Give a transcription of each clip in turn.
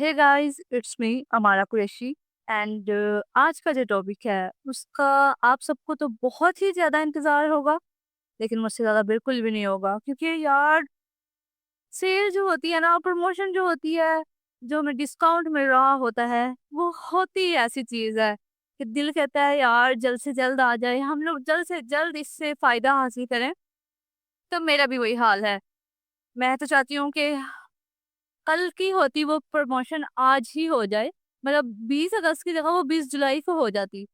Hey guys, it's me अमारा Qureshi. And आज का जो टॉपिक है उसका आप सबको तो बहुत ही ज़्यादा इंतज़ार होगा, लेकिन मुझसे ज़्यादा बिल्कुल भी नहीं होगा, क्योंकि यार सेल जो होती है ना, प्रमोशन जो होती है, जो हमें डिस्काउंट मिल रहा होता है, वो होती ही ऐसी चीज़ है कि दिल कहता है यार जल्द से जल्द आ जाए, हम लोग जल्द से जल्द इससे फ़ायदा हासिल करें। तो मेरा भी वही हाल है। मैं तो चाहती हूँ कि कल की होती वो प्रमोशन आज ही हो जाए, मतलब 20 अगस्त की जगह वो 20 जुलाई को हो जाती।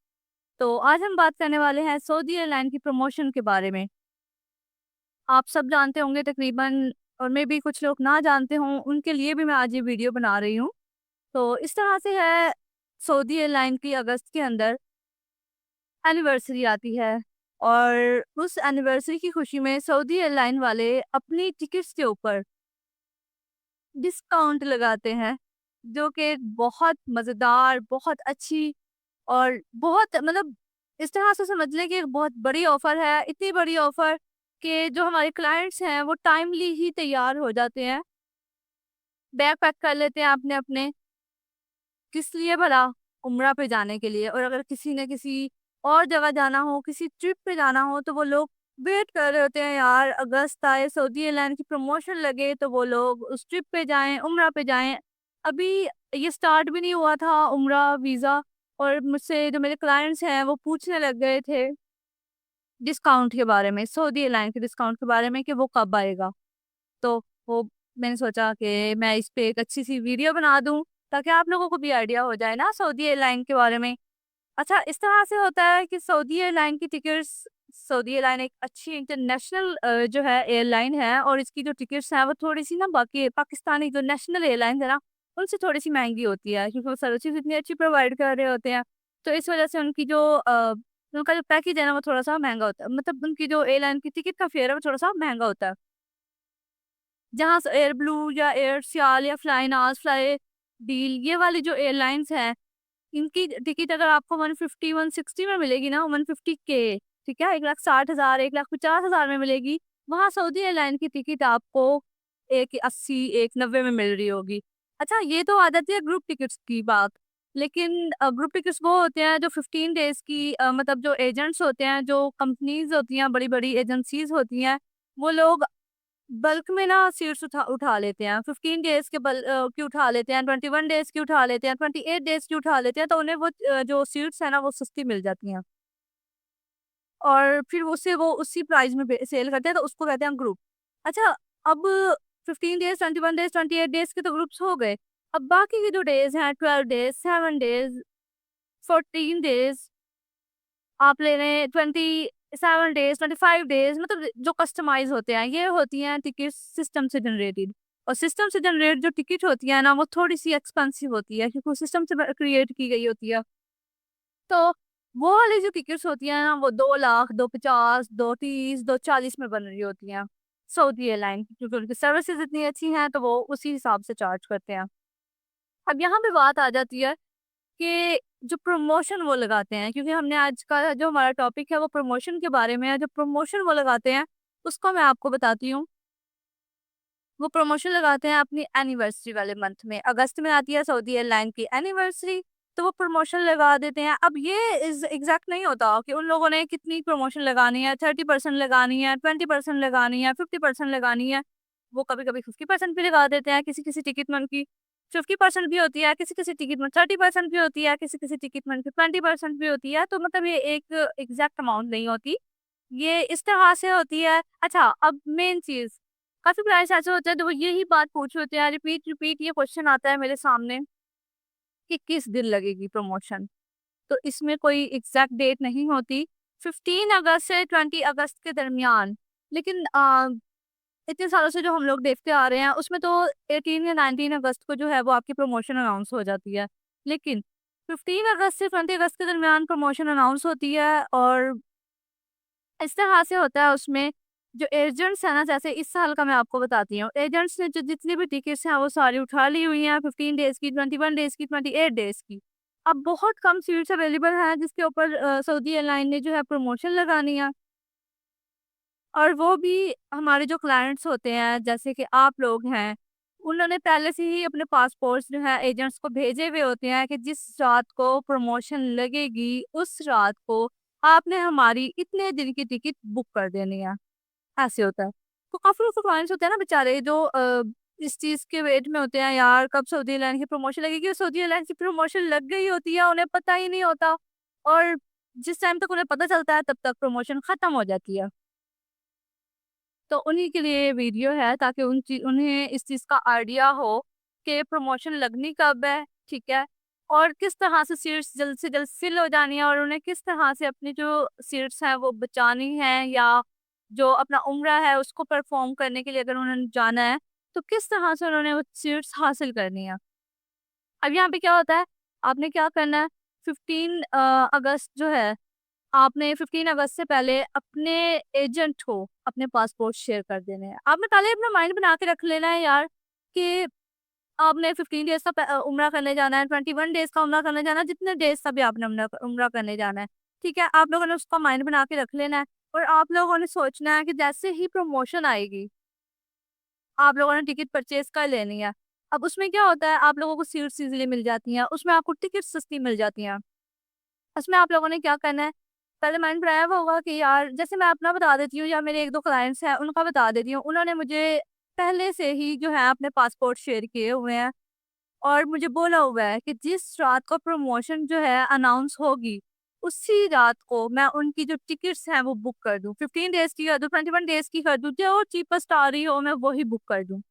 तो आज हम बात करने वाले हैं सऊदी एयरलाइन की प्रमोशन के बारे में। आप सब जानते होंगे तकरीबन, और मे बी कुछ लोग ना जानते हों, उनके लिए भी मैं आज ये वीडियो बना रही हूँ। तो इस तरह से है, सऊदी एयरलाइन की अगस्त के अंदर एनिवर्सरी आती है, और उस एनिवर्सरी की खुशी में सऊदी एयरलाइन वाले अपनी टिकट्स के ऊपर डिस्काउंट लगाते हैं, जो कि बहुत मज़ेदार, बहुत अच्छी और बहुत मतलब इस तरह से समझ लें कि एक बहुत बड़ी ऑफ़र है, इतनी बड़ी ऑफ़र कि जो हमारे क्लाइंट्स हैं वो टाइमली ही तैयार हो जाते हैं, बैग पैक कर लेते हैं अपने-अपने, किस लिए भला? उम्रा पे जाने के लिए। और अगर किसी ने किसी और जगह जाना हो, किसी ट्रिप पे जाना हो, तो वो लोग वेट कर रहे होते हैं यार अगस्त आए, सऊदी एयरलाइन की प्रमोशन लगे तो वो लोग उस ट्रिप पे जाएँ, उम्रा पे जाएँ। अभी ये स्टार्ट भी नहीं हुआ था उम्रा वीज़ा, और मुझसे जो मेरे क्लाइंट्स हैं वो पूछने लग गए थे डिस्काउंट के बारे में, सऊदी एयरलाइन के डिस्काउंट के बारे में कि वो कब आएगा। तो वो मैंने सोचा कि मैं इस पे एक अच्छी-सी वीडियो बना दूँ, ताकि आप लोगों को भी आइडिया हो जाए ना सऊदी एयरलाइन के बारे में। अच्छा, इस तरह से होता है कि सऊदी एयरलाइन की टिकट्स, सऊदी एयरलाइन एक अच्छी इंटरनेशनल जो है एयरलाइन है, और इसकी जो टिकट्स हैं वो थोड़ी-सी ना बाकी पाकिस्तानी जो नेशनल एयरलाइंस है ना, उनसे थोड़ी-सी महँगी होती है, क्योंकि वो सर्विसेज़ इतनी अच्छी प्रोवाइड कर रहे होते हैं। तो इस वज़ह से उनकी जो उनका जो पैकेज है ना वो थोड़ा-सा महँगा होता है। मतलब उनकी जो एयरलाइन की टिकट का फेयर है वो थोड़ा-सा महँगा होता है। जहाँ स एयर ब्लू या एयर सियाल या फ्लाई नाज़, फ्लाई डील, ये वाली जो एयरलाइंस हैं, इनकी टिकट अगर आपको 150 160 में मिलेगी ना, 150 के, ठीक है? 1,60,000 1,50,000 में मिलेगी। वहाँ सऊदी एयरलाइन की टिकट आपको 1,80 1,90 में मिल रही होगी। अच्छा, ये तो आ जाती है ग्रुप टिकट्स की बात। लेकिन ग्रुप टिकट्स वो होते हैं जो 15 डेज़ की, मतलब जो एजेंट्स होते हैं, जो कंपनीज़ होती हैं, बड़ी-बड़ी एजेंसीज़ होती हैं, वो लोग बल्क में ना सीट्स उठा उठा लेते हैं। 15 डेज़ के की उठा लेते हैं, 21 डेज़ की उठा लेते हैं, 28 डेज़ की उठा लेते हैं, तो उन्हें वो जो सीट्स हैं ना वो सस्ती मिल जाती हैं, और फिर उससे वो उसी प्राइस में सेल करते हैं, तो उसको कहते हैं ग्रुप। अच्छा, अब 15 डेज़, 21 डेज़, 28 डेज़ के तो ग्रुप्स हो गए। अब बाकी के जो डेज़ हैं, 12 डेज़, 7 डेज़, 14 डेज़, आप ले रहे हैं 27 डेज़, 25 डेज़, मतलब जो कस्टमाइज़ होते हैं, ये होती हैं टिकट सिस्टम से जनरेटेड। और सिस्टम से जनरेट जो टिकट होती है ना, वो थोड़ी-सी एक्सपेंसिव होती है, क्योंकि वो सिस्टम से क्रिएट की गई होती है। तो वो वाली जो टिकट्स होती हैं ना, वो 2 लाख, 250, 230, 240 में बन रही होती हैं, सऊदी एयरलाइन की, क्योंकि उनकी सर्विसेज़ इतनी अच्छी हैं, तो वो उसी हिसाब से चार्ज करते हैं। अब यहाँ पे बात आ जाती है कि जो प्रमोशन वो लगाते हैं, क्योंकि हमने आज का जो हमारा टॉपिक है वो प्रमोशन के बारे में है। जो प्रमोशन वो लगाते हैं उसको मैं आपको बताती हूँ। वो प्रमोशन लगाते हैं अपनी एनिवर्सरी वाले मंथ में। अगस्त में आती है सऊदी एयरलाइन की एनिवर्सरी, तो वो प्रमोशन लगा देते हैं। अब ये इज़ एग्ज़ैक्ट नहीं होता कि उन लोगों ने कितनी प्रमोशन लगानी है, 30% लगानी है, 20% लगानी है, 50% लगानी है। वो कभी-कभी 50% भी लगा देते हैं, किसी-किसी टिकट में उनकी 50% भी होती है, किसी-किसी टिकट में 30% भी होती है, किसी-किसी टिकट में उनकी 20% भी होती है। तो मतलब ये एक एग्ज़ैक्ट अमाउंट नहीं होती। ये इस तरह से होती है। अच्छा, अब मेन चीज़, काफ़ी क्लाइंट्स ऐसे होते हैं तो वो यही बात पूछ रहे होते हैं, रिपीट ये क्वेश्चन आता है मेरे सामने कि किस दिन लगेगी प्रमोशन? तो इसमें कोई एग्ज़ैक्ट डेट नहीं होती, 15 अगस्त से 20 अगस्त के दरमियान। लेकिन इतने सालों से जो हम लोग देखते आ रहे हैं उसमें तो 18 या 19 अगस्त को जो है वो आपकी प्रमोशन अनाउंस हो जाती है। लेकिन 15 अगस्त से 20 अगस्त के दरमियान प्रमोशन अनाउंस होती है, और इस तरह से होता है उसमें जो एजेंट्स हैं ना, जैसे इस साल का मैं आपको बताती हूँ, एजेंट्स ने जो जितनी भी टिकट्स हैं वो सारी उठा ली हुई हैं, 15 डेज़ की, 21 डेज़ की, 28 डेज़ की। अब बहुत कम सीट्स अवेलेबल हैं जिसके ऊपर सऊदी एयरलाइन ने जो है प्रमोशन लगानी है, और वो भी हमारे जो क्लाइंट्स होते हैं जैसे कि आप लोग हैं, उन्होंने पहले से ही अपने पासपोर्ट्स जो है एजेंट्स को भेजे हुए होते हैं कि जिस रात को प्रमोशन लगेगी उस रात को आपने हमारी इतने दिन की टिकट बुक कर देनी है। ऐसे होता है। तो काफी लोग क्लाइंट्स होते हैं ना बेचारे जो इस चीज के वेट में होते हैं यार कब सऊदी एयरलाइन की प्रमोशन लगेगी, और सऊदी एयरलाइन की प्रमोशन लग गई होती है, उन्हें पता ही नहीं होता। और जिस टाइम तक उन्हें पता चलता है तब तक प्रमोशन खत्म हो जाती है। तो उन्हीं के लिए ये वीडियो है ताकि उन्हें इस चीज़ का आइडिया हो कि प्रमोशन लगनी कब है, ठीक है, और किस तरह से सीट्स जल्द से जल्द फिल हो जानी है, और उन्हें किस तरह से अपनी जो सीट्स हैं वो बचानी है, या जो अपना उम्रा है उसको परफॉर्म करने के लिए अगर उन्होंने जाना है तो किस तरह से उन्होंने वो सीट्स हासिल करनी है। अब यहाँ पे क्या होता है, आपने क्या करना है, 15 अगस्त जो है, आपने 15 अगस्त से पहले अपने एजेंट को अपने पासपोर्ट शेयर कर देने हैं। आपने पहले अपना माइंड बना के रख लेना है यार कि आपने 15 डेज का उम्रा करने जाना है, 21 डेज का उम्रा करने जाना है, जितने डेज का भी आपने उम्रा उम्रा करने जाना है, ठीक है। आप लोगों ने उसका माइंड बना के रख लेना है, और आप लोगों ने सोचना है कि जैसे ही प्रमोशन आएगी आप लोगों ने टिकट परचेज कर लेनी है। अब उसमें क्या होता है, आप लोगों को सीट्स इजीली मिल जाती हैं, उसमें आपको टिकट सस्ती मिल जाती हैं। उसमें आप लोगों ने क्या करना है, पहले माइंड बनाया हुआ होगा कि यार जैसे मैं अपना बता देती हूँ या मेरे 1-2 क्लाइंट्स हैं उनका बता देती हूँ। उन्होंने मुझे पहले से ही जो है अपने पासपोर्ट शेयर किए हुए हैं, और मुझे बोला हुआ है कि जिस रात को प्रमोशन जो है अनाउंस होगी, उसी रात को मैं उनकी जो टिकट्स हैं वो बुक कर दूँ। 15 डेज़ की कर दूँ, 21 डेज़ की कर दूँ, जो चीपेस्ट आ रही हो मैं वही बुक कर दूँ।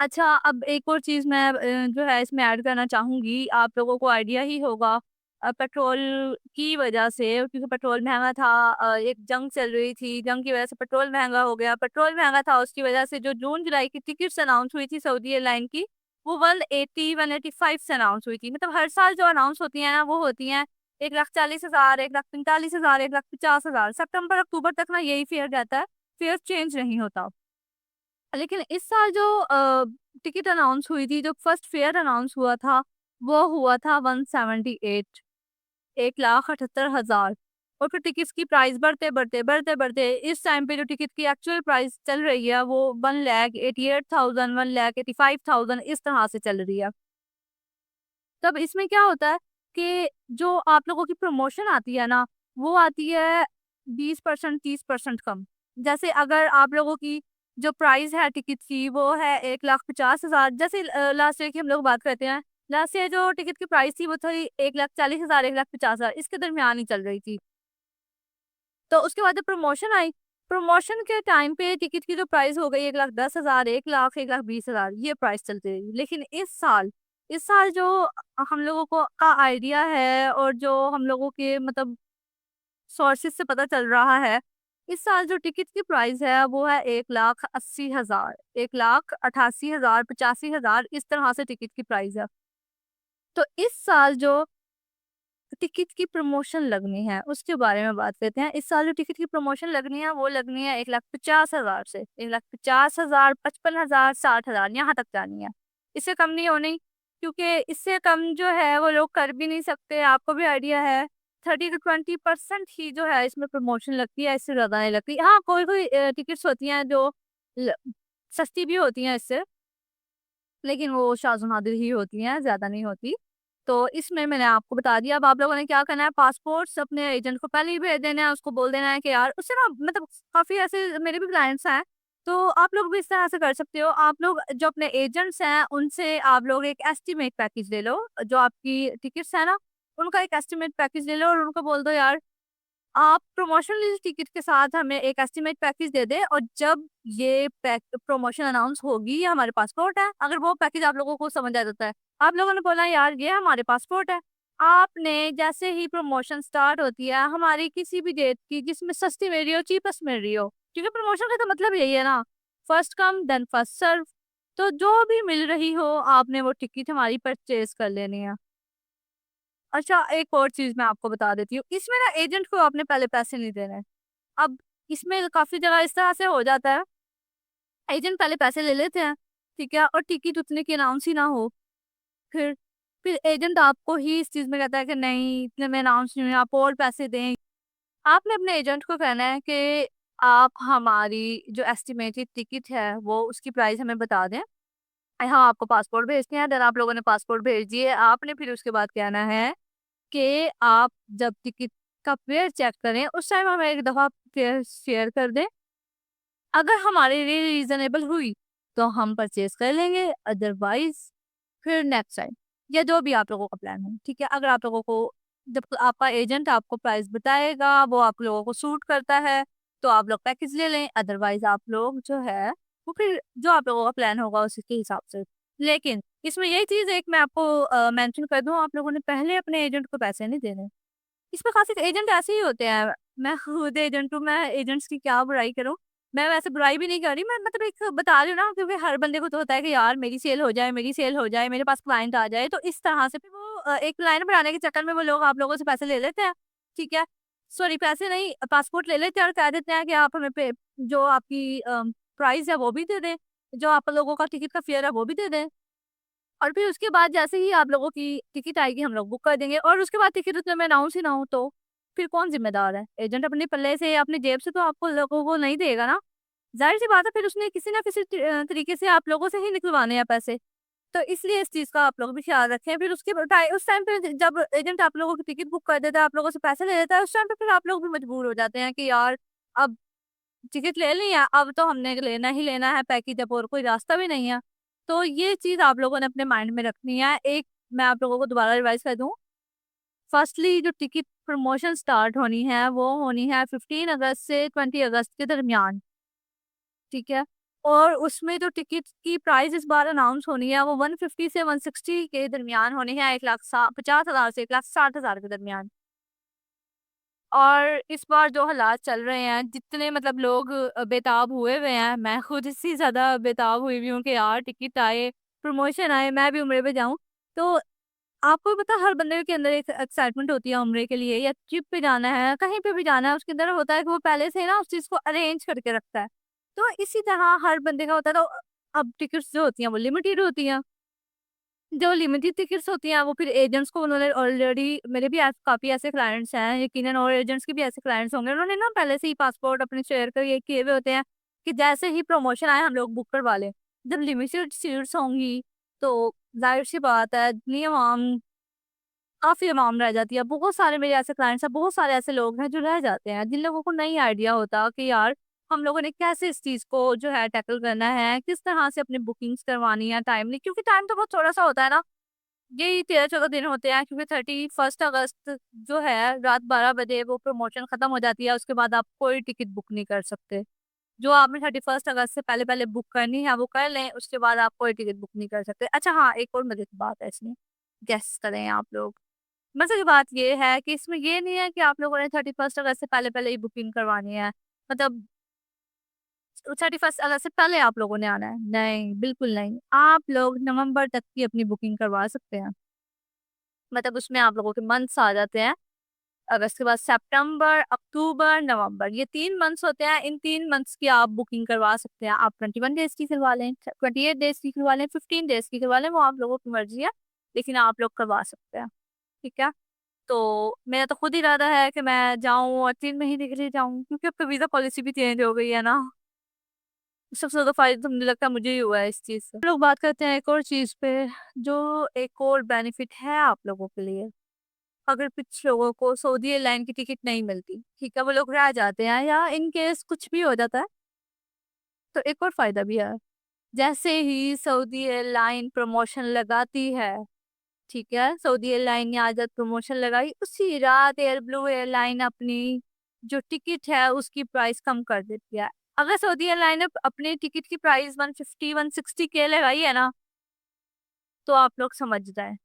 अच्छा, अब एक और चीज़ मैं जो है इसमें ऐड करना चाहूँगी, आप लोगों को आइडिया ही होगा पेट्रोल की वजह से, क्योंकि पेट्रोल महँगा था, एक जंग चल रही थी, जंग की वजह से पेट्रोल महँगा हो गया। पेट्रोल महँगा था उसकी वजह से जो जून-जुलाई की टिकट्स अनाउंस हुई थी सऊदी एयरलाइन की, वो 180, 185 से अनाउंस हुई थी। मतलब हर साल जो अनाउंस होती हैं ना, वो होती हैं 1,40,000, 1,45,000, 1,50,000। सितंबर-अक्टूबर तक ना यही फेयर रहता है, फेयर चेंज नहीं होता। लेकिन इस साल जो टिकट अनाउंस हुई थी, जो फर्स्ट फेयर अनाउंस हुआ था, वो हुआ था 178, 1,78,000। और फिर टिकट्स की प्राइस बढ़ते इस टाइम पे जो टिकट की एक्चुअल प्राइस चल रही है वो 1,88,000, 1,85,000 इस तरह से चल रही है। तब इसमें क्या होता है कि जो आप लोगों की प्रमोशन आती है ना, वो आती है 20% 30% कम। जैसे अगर आप लोगों की जो प्राइस है टिकट की वो है 1,50,000, जैसे लास्ट ईयर की हम लोग बात करते हैं, लास्ट ईयर जो टिकट की प्राइस थी वो थी 1,40,000, 1,50,000 इसके दरमियान ही चल रही थी। तो उसके बाद जब प्रमोशन आई, प्रमोशन के टाइम पे टिकट की जो प्राइस हो गई 1,10,000, 1,00,000, 1,20,000 ये प्राइस चलती रही। लेकिन इस साल जो हम लोगों को का आइडिया है और जो हम लोगों के मतलब सोर्सेस से पता चल रहा है, इस साल जो टिकट की प्राइस है वो है 1,80,000, 1,88,000, 85,000 इस तरह से टिकट की प्राइस है। तो इस साल जो टिकट की प्रमोशन लगनी है उसके बारे में बात करते हैं। इस साल जो टिकट की प्रमोशन लगनी है वो लगनी है 1,50,000 से 1,50,000, 55,000, 60,000 यहाँ तक जानी है। इससे कम नहीं होनी, क्योंकि इससे कम जो है वो लोग कर भी नहीं सकते। आपको भी आइडिया है 30 to 20% ही जो है इसमें प्रमोशन लगती है, इससे ज्यादा नहीं लगती। हाँ, कोई कोई टिकट्स होती हैं जो ल- सस्ती भी होती हैं इससे, लेकिन वो शाज़-ओ-नादिर ही होती हैं, ज़्यादा नहीं होती। तो इसमें मैंने आपको बता दिया। अब आप लोगों ने क्या करना है, पासपोर्ट्स अपने एजेंट को पहले ही भेज देना है, उसको बोल देना है कि यार उससे ना मतलब काफ़ी ऐसे मेरे भी क्लाइंट्स हैं, तो आप लोग भी इस तरह से कर सकते हो। आप लोग जो अपने एजेंट्स हैं, उनसे आप लोग एक एस्टीमेट पैकेज ले लो, जो आपकी टिकट्स हैं ना, उनका एक एस्टीमेट पैकेज ले लो और उनको बोल दो यार आप प्रमोशनल टिकट के साथ हमें एक एस्टीमेट पैकेज दे दें, और जब ये प्रमोशन अनाउंस होगी ये हमारे पासपोर्ट है। अगर वो पैकेज आप लोगों को समझ आ जाता है, आप लोगों ने बोला यार ये हमारे पासपोर्ट है, आपने जैसे ही प्रमोशन स्टार्ट होती है हमारी किसी भी डेट की जिसमें सस्ती मिल रही हो, चीपेस्ट मिल रही हो, क्योंकि प्रमोशन का तो मतलब यही है ना, first come then first serve. तो जो भी मिल रही हो आपने वो टिकट हमारी परचेज कर लेनी है। अच्छा, एक और चीज़ मैं आपको बता देती हूँ, इसमें ना एजेंट को आपने पहले पैसे नहीं देने हैं। अब इसमें काफ़ी जगह इस तरह से हो जाता है, एजेंट पहले पैसे ले लेते हैं, ठीक है? और टिकट उतने की अनाउंस ही ना हो, फिर फिर एजेंट आपको ही इस चीज़ में कहता है कि नहीं, इतने में अनाउंस नहीं हुई, आप और पैसे दें। आपने अपने एजेंट को कहना है कि आप हमारी जो एस्टिमेटेड टिकट है वो उसकी प्राइस हमें बता दें। हाँ, आपको पासपोर्ट भेजते हैं, देन आप लोगों ने पासपोर्ट भेज दिए, आपने फिर उसके बाद कहना है कि आप जब टिकट का फेयर चेक करें उस टाइम हमें एक दफ़ा फेयर शेयर कर दें। अगर हमारे लिए रीजनेबल हुई तो हम परचेज कर लेंगे, अदरवाइज फिर नेक्स्ट टाइम, या जो भी आप लोगों का प्लान है। ठीक है, अगर आप लोगों को, जब आपका एजेंट आपको प्राइस बताएगा वो आप लोगों को सूट करता है तो आप लोग पैकेज ले लें, अदरवाइज आप लोग जो है वो फिर जो आप लोगों का प्लान होगा उसके हिसाब से। लेकिन इसमें यही चीज एक मैं आपको मेंशन कर दूं, आप लोगों ने पहले अपने एजेंट को पैसे नहीं देने। इसमें खासी एजेंट ऐसे ही होते हैं। मैं खुद एजेंट हूँ, मैं एजेंट्स की क्या बुराई करूँ। मैं वैसे बुराई भी नहीं कर रही, मैं मतलब एक बता रही हूँ ना, क्योंकि हर बंदे को तो होता है कि यार मेरी सेल हो जाए, मेरी सेल हो जाए, मेरे पास क्लाइंट आ जाए, तो इस तरह से फिर वो एक क्लाइंट बढ़ाने के चक्कर में वो लोग आप लोगों से पैसे ले लेते हैं। ठीक है, सॉरी पैसे नहीं, पासपोर्ट ले लेते हैं और कह देते हैं कि आप हमें पे जो आपकी प्राइस है वो भी दे दें, जो आप लोगों का टिकट का फेयर है वो भी दे दें। और फिर उसके बाद जैसे ही आप लोगों की टिकट आएगी हम लोग बुक कर देंगे, और उसके बाद टिकट उतने में अनाउंस ही ना हो तो फिर कौन जिम्मेदार है? एजेंट अपने पल्ले से या अपनी जेब से तो आपको लोगों को नहीं देगा ना। जाहिर सी बात है, फिर उसने किसी ना किसी तरीके से आप लोगों से ही निकलवाने हैं पैसे। तो इसलिए इस चीज का आप लोग भी ख्याल रखें। फिर उस टाइम पे जब एजेंट आप लोगों की टिकट बुक कर देता है, आप लोगों से पैसे ले लेता है, उस टाइम पे फिर आप लोग भी मजबूर हो जाते हैं कि यार अब टिकट ले ली है, अब तो हमने लेना ही लेना है पैकेज, अब और कोई रास्ता भी नहीं है। तो ये चीज आप लोगों ने अपने माइंड में रखनी है। एक मैं आप लोगों को दोबारा रिवाइज कर दूं, फर्स्टली जो टिकट प्रमोशन स्टार्ट होनी है वो होनी है 15 अगस्त से 20 अगस्त के दरमियान। ठीक है, और उसमें जो टिकट की प्राइस इस बार अनाउंस होनी है वो 150 से 160 के दरमियान होनी है, 1,50,000 से 1,60,000 के दरमियान। और इस बार जो हालात चल रहे हैं, जितने मतलब लोग बेताब हुए हुए हैं, मैं खुद इससे ज्यादा बेताब हुई हुई हूँ कि यार टिकट आए, प्रमोशन आए, मैं भी उम्रे पे जाऊं। तो आपको भी पता हर बंदे के अंदर एक एक्साइटमेंट होती है उम्रे के लिए, या ट्रिप पे जाना है, कहीं पे भी जाना है, उसके अंदर होता है कि वो पहले से ना उस चीज को अरेंज करके रखता है। तो इसी तरह हर बंदे का होता है। तो अब टिकट्स जो होती हैं वो लिमिटेड होती हैं, जो लिमिटेड टिकट्स होती हैं वो फिर एजेंट्स को उन्होंने ऑलरेडी, मेरे भी काफी ऐसे क्लाइंट्स हैं यकीनन, और एजेंट्स के भी ऐसे क्लाइंट्स होंगे, उन्होंने ना पहले से ही पासपोर्ट अपने शेयर कर ये किए हुए होते हैं कि जैसे ही प्रमोशन आए हम लोग बुक करवा लें। जब लिमिटेड सीट्स होंगी तो जाहिर सी बात है इतनी आवाम, काफी आवाम रह जाती है। बहुत सारे मेरे ऐसे क्लाइंट्स हैं, बहुत सारे ऐसे लोग हैं जो रह जाते हैं, जिन लोगों को नहीं आइडिया होता कि यार हम लोगों ने कैसे इस चीज को जो है टैकल करना है, किस तरह से अपनी बुकिंग्स करवानी है टाइमली, क्योंकि टाइम तो बहुत थोड़ा सा होता है ना। यही 13-14 दिन होते हैं, क्योंकि 31 अगस्त जो है रात 12 बजे वो प्रमोशन खत्म हो जाती है, उसके बाद आप कोई टिकट बुक नहीं कर सकते। जो आपने 31 अगस्त से पहले पहले बुक करनी है वो कर लें, उसके बाद आप कोई टिकट बुक नहीं कर सकते। अच्छा हाँ, एक और मजे की बात है इसमें, गेस करें आप लोग। मजे की बात ये है कि इसमें ये नहीं है कि आप लोगों ने 31 अगस्त से पहले पहले ही बुकिंग करवानी है, मतलब 31 अगस्त से पहले आप लोगों ने आना है, नहीं बिल्कुल नहीं। आप लोग नवंबर तक की अपनी बुकिंग करवा सकते हैं, मतलब उसमें आप लोगों के मंथ्स आ जाते हैं। अगस्त के बाद सितंबर, अक्टूबर, नवंबर, ये 3 मंथ्स होते हैं। इन 3 मंथ्स की आप बुकिंग करवा सकते हैं। आप 21 डेज की करवा लें, 28 डेज की करवा लें, 15 डेज की करवा लें, वो आप लोगों की मर्जी है, लेकिन आप लोग करवा सकते हैं। ठीक है, तो मेरा तो खुद इरादा है कि मैं जाऊं और 3 महीने के लिए जाऊं, क्योंकि अब तो वीजा पॉलिसी भी चेंज हो गई है ना। सबसे ज्यादा फायदा तो मुझे लगता है मुझे ही हुआ है इस चीज से। लोग बात करते हैं एक और चीज पे, जो एक और बेनिफिट है आप लोगों के लिए। अगर कुछ लोगों को सऊदी एयरलाइन की टिकट नहीं मिलती, ठीक है, वो लोग रह जाते हैं या इन केस कुछ भी हो जाता है, तो एक और फायदा भी है। जैसे ही सऊदी एयरलाइन प्रमोशन लगाती है, ठीक है, सऊदी एयरलाइन ने आज प्रमोशन लगाई, उसी रात एयर ब्लू एयरलाइन अपनी जो टिकट है उसकी प्राइस कम कर देती है। अगर सऊदी एयरलाइन ने अपनी टिकट की प्राइस 150-160 के लगाई है ना, तो आप लोग समझ जाए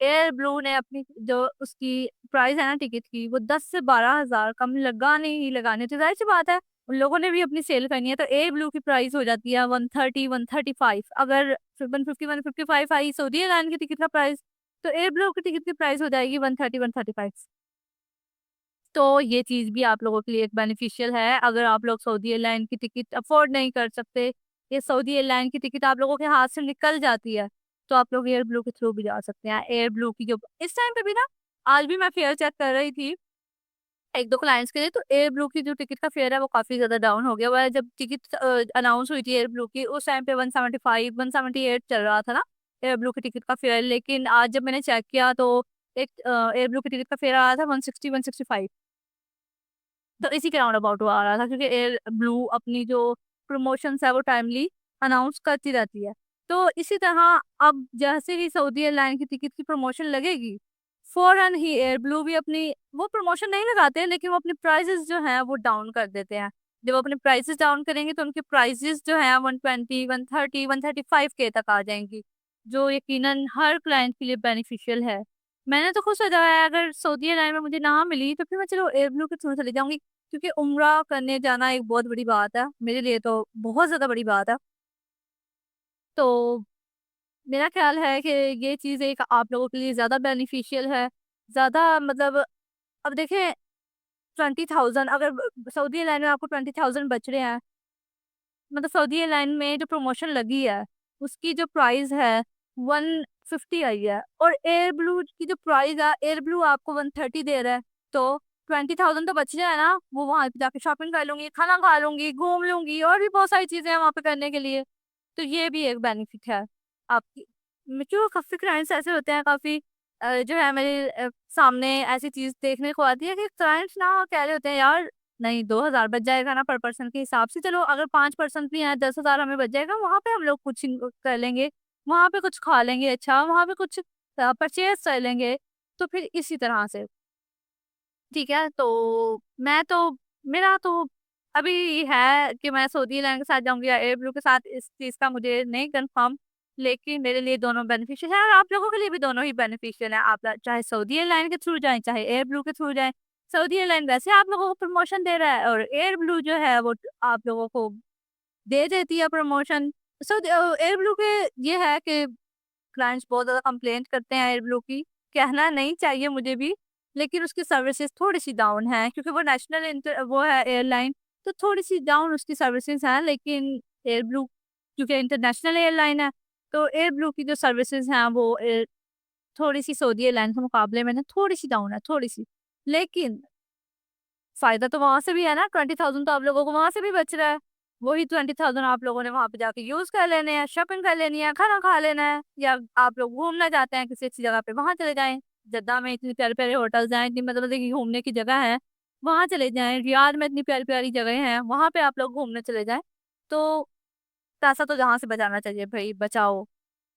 एयर ब्लू ने अपनी जो उसकी प्राइस है ना टिकट की, वो 10 से 12 हजार कम लगाने ही लगाने, तो जाहिर सी बात है उन लोगों ने भी अपनी सेल करनी है। तो एयर ब्लू की प्राइस हो जाती है 130-135। अगर 150-155 आई सऊदी एयरलाइन की टिकट का प्राइस, तो एयर ब्लू की टिकट की प्राइस हो जाएगी 130-135। तो ये चीज भी आप लोगों के लिए एक बेनिफिशियल है। अगर आप लोग सऊदी एयरलाइन की टिकट अफोर्ड नहीं कर सकते, ये सऊदी एयरलाइन की टिकट आप लोगों के हाथ से निकल जाती है, तो आप लोग एयर ब्लू के थ्रू भी जा सकते हैं। एयर ब्लू की जो इस टाइम पे भी ना, आज भी मैं फेयर चेक कर रही थी, एक दो क्लाइंट्स के लिए। तो एयर ब्लू की जो टिकट का फेयर है वो काफी ज्यादा डाउन हो गया हुआ है। जब टिकट अनाउंस हुई थी एयर ब्लू की, उस टाइम पे 175 178 चल रहा था ना एयर ब्लू की टिकट का फेयर। लेकिन आज जब मैंने चेक किया तो एक एयर ब्लू की टिकट का फेयर आ रहा था 160 165। तो इसी के राउंड अबाउट वो आ रहा था, क्योंकि एयर ब्लू अपनी जो प्रमोशंस है वो टाइमली अनाउंस करती रहती है। तो इसी तरह अब जैसे ही सऊदी एयरलाइन की टिकट की प्रमोशन लगेगी, फौरन ही एयर ब्लू भी अपनी, वो प्रमोशन नहीं लगाते हैं लेकिन वो अपने प्राइसेस जो हैं वो डाउन कर देते हैं। जब वो अपने प्राइसेस डाउन करेंगे तो उनके प्राइसेस जो हैं 120 130 135 के तक आ जाएंगी, जो यकीनन हर क्लाइंट के लिए बेनिफिशियल है। मैंने तो खुद सोचा है अगर सऊदी एयरलाइन में मुझे ना मिली तो फिर मैं चलो एयर ब्लू के थ्रू चली जाऊंगी, क्योंकि उम्रा करने जाना एक बहुत बड़ी बात है मेरे लिए, तो बहुत ज्यादा बड़ी बात है। तो मेरा ख्याल है कि ये चीज़ एक आप लोगों के लिए ज़्यादा बेनिफिशियल है। ज़्यादा मतलब, अब देखें 20,000 अगर सऊदी एयरलाइन में आपको 20,000 बच रहे हैं, मतलब सऊदी एयरलाइन में जो प्रमोशन लगी है उसकी जो प्राइस है 150 आई है, और एयर ब्लू की जो प्राइस है, एयर ब्लू आपको 130 दे रहा है। तो 20,000 तो बच जाए ना, वो वहां पे जाके शॉपिंग कर लूंगी, खाना खा लूंगी, घूम लूंगी, और भी बहुत सारी चीजें हैं वहां पे करने के लिए। तो ये भी एक बेनिफिट है आपकी। क्यों काफी क्लाइंट्स ऐसे होते हैं, काफी जो है मेरे सामने ऐसी चीज देखने को आती है कि क्लाइंट्स ना कह रहे होते हैं यार नहीं 2,000 बच जाएगा ना पर पर्सन के हिसाब से, चलो अगर 5% भी है 10,000 हमें बच जाएगा, वहां पे हम लोग कुछ कर लेंगे, वहां पे कुछ खा लेंगे, अच्छा वहां पे कुछ परचेज कर लेंगे। तो फिर इसी तरह से ठीक है। तो मैं तो, मेरा तो अभी है कि मैं सऊदी एयरलाइन के साथ जाऊंगी या एयर ब्लू के साथ, इस चीज़ का मुझे नहीं कंफर्म। लेकिन मेरे लिए दोनों बेनिफिशियल है और आप लोगों के लिए भी दोनों ही बेनिफिशियल है। आप चाहे सऊदी एयरलाइन के थ्रू जाएं चाहे एयर ब्लू के थ्रू जाएं, सऊदी एयरलाइन वैसे आप लोगों को प्रमोशन दे रहा है और एयर ब्लू जो है वो आप लोगों को दे देती है प्रमोशन। सऊदी एयर ब्लू के ये है कि क्लाइंट्स बहुत ज़्यादा कंप्लेंट करते हैं एयर ब्लू की, कहना नहीं चाहिए मुझे भी, लेकिन उसकी सर्विसेज थोड़ी सी डाउन है क्योंकि वो नेशनल वो है एयरलाइन, तो थोड़ी सी डाउन उसकी सर्विसेज हैं। लेकिन एयर ब्लू क्योंकि इंटरनेशनल एयरलाइन है, तो एयर ब्लू की जो सर्विसेज हैं वो थोड़ी सी सऊदी एयरलाइन के मुकाबले में ना थोड़ी सी डाउन है, थोड़ी सी। लेकिन फायदा तो वहां से भी है ना, 20,000 तो आप लोगों को वहां से भी बच रहा है। वही 20,000 आप लोगों ने वहां पे जाके यूज कर लेने हैं, शॉपिंग कर लेनी है, खाना खा लेना है, या आप लोग घूमना चाहते हैं किसी अच्छी जगह पे वहां चले जाएं। जद्दा में इतनी प्यारे प्यारे होटल्स हैं, इतनी मतलब कि घूमने की जगह है, वहां चले जाएं। रियाद में इतनी प्यारी प्यारी जगह हैं, वहां पे आप लोग घूमने चले जाएं। तो पैसा तो जहां से बचाना चाहिए भाई बचाओ।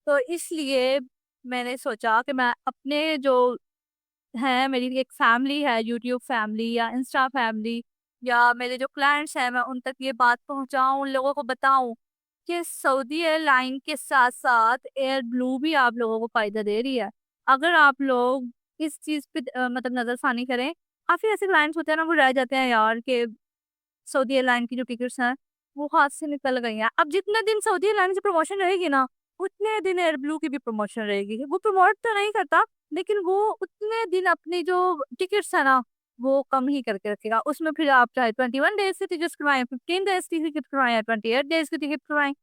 तो इसलिए मैंने सोचा कि मैं अपने जो है, मेरी एक फैमिली है, यूट्यूब फैमिली या इंस्टा फैमिली, या मेरे जो क्लाइंट्स हैं, मैं उन तक ये बात पहुंचाऊं, उन लोगों को बताऊं कि सऊदी एयरलाइन के साथ साथ एयर ब्लू भी आप लोगों को फायदा दे रही है। अगर आप लोग इस चीज पे मतलब नजरसानी करें। काफी ऐसे क्लाइंट्स होते हैं ना, वो रह जाते हैं यार कि सऊदी एयरलाइन की जो टिकट्स हैं वो हाथ से निकल गई हैं। अब जितने दिन सऊदी एयरलाइन से प्रमोशन रहेगी ना, उतने दिन एयर ब्लू की भी प्रमोशन रहेगी। वो प्रमोट तो नहीं करता, लेकिन वो उतने दिन अपनी जो टिकट्स है ना वो कम ही करके रखेगा। उसमें फिर आप चाहे 21 डेज की टिकट करवाएं, 15 डेज की टिकट करवाएं या 28 डेज की टिकट करवाएं,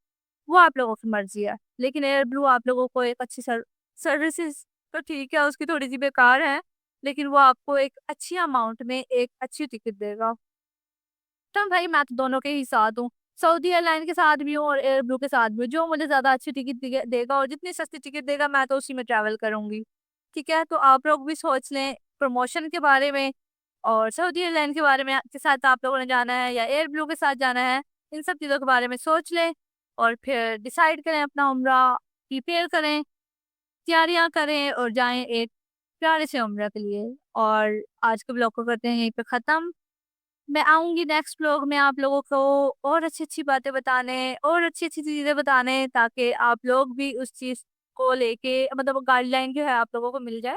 वो आप लोगों की मर्जी है। लेकिन एयर ब्लू आप लोगों को एक अच्छी सर्विसेज तो ठीक है उसकी थोड़ी सी बेकार है, लेकिन वो आपको एक अच्छी अमाउंट में एक अच्छी टिकट देगा। तो भाई मैं तो दोनों के ही साथ हूँ, सऊदी एयरलाइन के साथ भी हूँ और एयर ब्लू के साथ भी हूँ। जो मुझे ज्यादा अच्छी टिकट देगा और जितनी सस्ती टिकट देगा मैं तो उसी में ट्रैवल करूंगी। ठीक है, तो आप लोग भी सोच लें प्रमोशन के बारे में, और सऊदी एयरलाइन के बारे में के साथ आप लोगों ने जाना है या एयर ब्लू के साथ जाना है, इन सब चीज़ों के बारे में सोच लें और फिर डिसाइड करें अपना उम्रा, प्रिपेयर करें, तैयारियां करें और जाएं एक प्यारे से उम्रा के लिए। और आज के ब्लॉग को करते हैं यहीं पे ख़त्म। मैं आऊंगी नेक्स्ट व्लॉग में आप लोगों को और अच्छी अच्छी बातें बताने और अच्छी अच्छी चीजें बताने, ताकि आप लोग भी उस चीज को लेके मतलब गाइडलाइन जो है आप लोगों को मिल जाए।